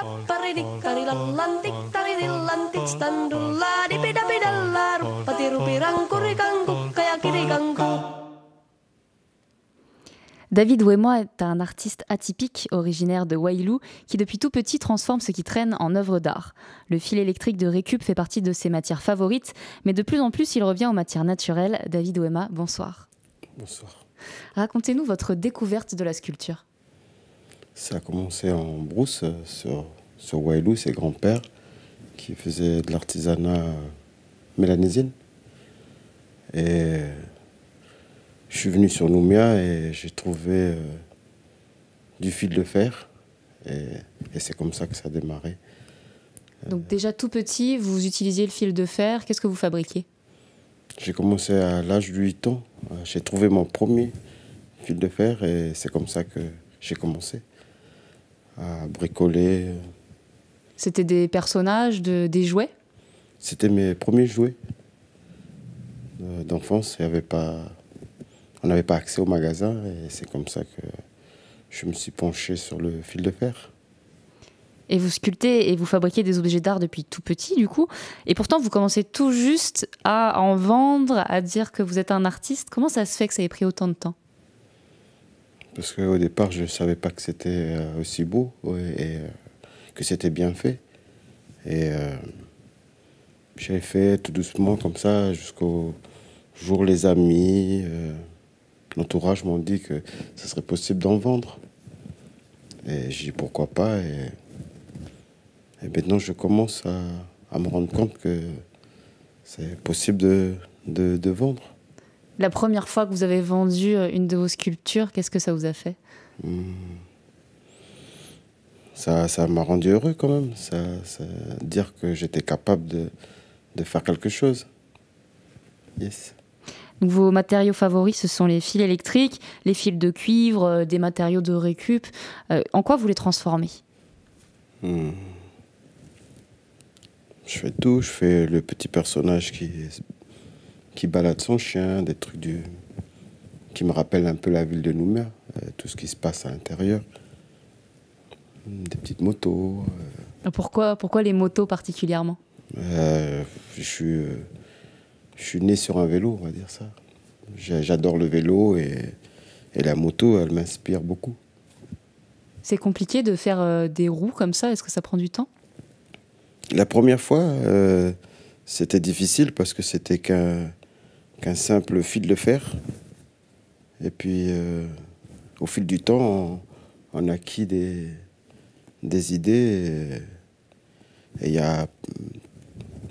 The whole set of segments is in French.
tapparidik tarilallantik taridillantik standulla dipidapidalla ruppatirupirankurikankukkajakirikanku. David Wema est un artiste atypique, originaire de Wailou, qui depuis tout petit transforme ce qui traîne en œuvre d'art. Le fil électrique de récup fait partie de ses matières favorites, mais de plus en plus il revient aux matières naturelles. David Wema, bonsoir. Bonsoir. Racontez-nous votre découverte de la sculpture. Ça a commencé en brousse sur Wailou, ses grands-pères qui faisaient de l'artisanat mélanésien. Et je suis venu sur Nouméa et j'ai trouvé du fil de fer. Et c'est comme ça que ça a démarré. Donc déjà tout petit, vous utilisiez le fil de fer. Qu'est-ce que vous fabriquiez ? J'ai commencé à l'âge de 8 ans. J'ai trouvé mon premier fil de fer et c'est comme ça que j'ai commencé à bricoler. C'était des personnages, des jouets ? C'était mes premiers jouets d'enfance. On n'avait pas accès au magasin et c'est comme ça que je me suis penché sur le fil de fer. Et vous sculptez et vous fabriquez des objets d'art depuis tout petit, du coup. Et pourtant, vous commencez tout juste à en vendre, à dire que vous êtes un artiste. Comment ça se fait que ça ait pris autant de temps ? Parce qu'au départ, je ne savais pas que c'était aussi beau et que c'était bien fait. Et j'avais fait tout doucement comme ça jusqu'au jour où les amis, l'entourage m'ont dit que ce serait possible d'en vendre. Et j'ai dit pourquoi pas. Et maintenant, je commence à me rendre compte que c'est possible de vendre. La première fois que vous avez vendu une de vos sculptures, qu'est-ce que ça vous a fait ? Ça m'a rendu heureux quand même. Dire que j'étais capable de faire quelque chose. Yes. Donc, vos matériaux favoris, ce sont les fils électriques, les fils de cuivre, des matériaux de récup. En quoi vous les transformez ? Je fais tout. Je fais le petit personnage qui balade son chien, des trucs qui me rappellent un peu la ville de Nouméa, tout ce qui se passe à l'intérieur. Des petites motos. Pourquoi les motos particulièrement ? Je suis né sur un vélo, on va dire ça. J'adore le vélo et la moto, elle m'inspire beaucoup. C'est compliqué de faire des roues comme ça ? Est-ce que ça prend du temps ? La première fois, c'était difficile parce que c'était qu'un simple fil de fer. Et puis, au fil du temps, on a acquis des idées. Et il y a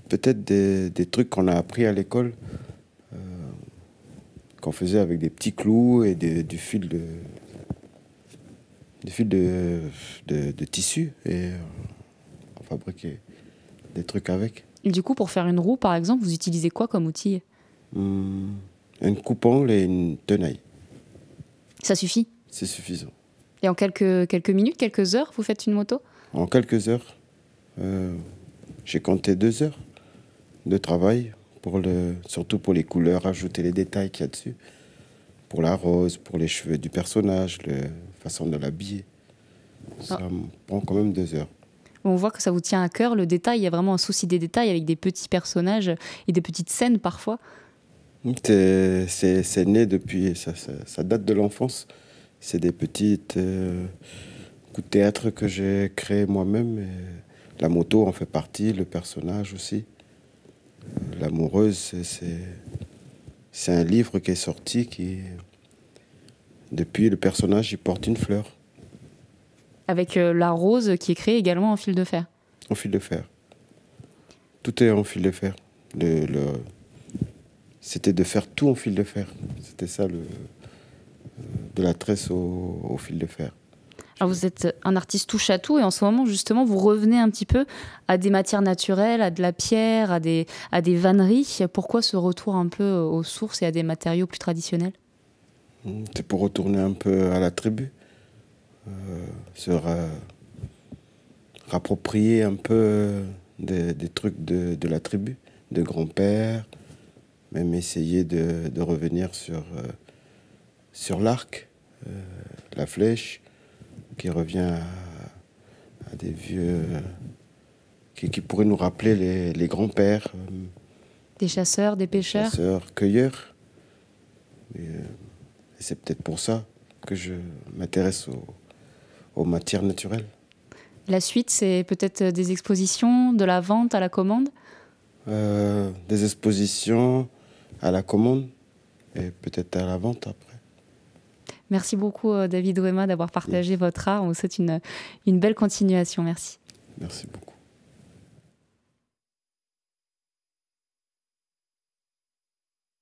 peut-être des trucs qu'on a appris à l'école, qu'on faisait avec des petits clous et du fil de tissu. Et on fabriquait des trucs avec. Et du coup, pour faire une roue, par exemple, vous utilisez quoi comme outil ? Un coupe-ongle et une tenaille. Ça suffit ? C'est suffisant. Et en quelques minutes, quelques heures, vous faites une moto ? En quelques heures. J'ai compté 2 heures de travail, surtout pour les couleurs, ajouter les détails qu'il y a dessus. Pour la rose, pour les cheveux du personnage, la façon de l'habiller. Ça me prend quand même 2 heures. On voit que ça vous tient à cœur, le détail. Il y a vraiment un souci des détails avec des petits personnages et des petites scènes parfois. C'est né depuis... Ça date de l'enfance. C'est des petites coups de théâtre que j'ai créés moi-même. Et la moto en fait partie, le personnage aussi. L'amoureuse, c'est un livre qui est sorti depuis, le personnage, il porte une fleur. Avec la rose qui est créée également en fil de fer. En fil de fer. Tout est en fil de fer. C'était de faire tout en fil de fer. C'était ça, de la tresse au fil de fer. Alors vous êtes un artiste touche à tout et en ce moment, justement, vous revenez un petit peu à des matières naturelles, à de la pierre, à des vanneries. Pourquoi ce retour un peu aux sources et à des matériaux plus traditionnels ? C'est pour retourner un peu à la tribu. Se rapproprier un peu des trucs de la tribu, de grand-père, même essayer de revenir sur l'arc, la flèche, qui revient à des vieux qui pourraient nous rappeler les grands-pères, Des chasseurs, des pêcheurs. chasseurs, cueilleurs. Et c'est peut-être pour ça que je m'intéresse aux matières naturelles. La suite, c'est peut-être des expositions, de la vente à la commande. Des expositions à la commande et peut-être à la vente après. Merci beaucoup David Ouéma d'avoir partagé votre art. On vous souhaite une belle continuation. Merci. Merci beaucoup.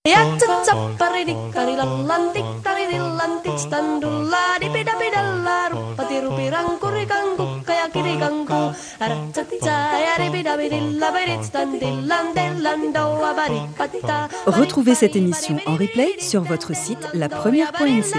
Yatsatsapparidikkarilallantik taridillantik standulladipidapidallar patirupirankurikangukkajakirikanku aratsatitsayaribidabidillabidit standillandellandoabarikpatita. Retrouvez cette émission en replay sur votre site lapremière.nc.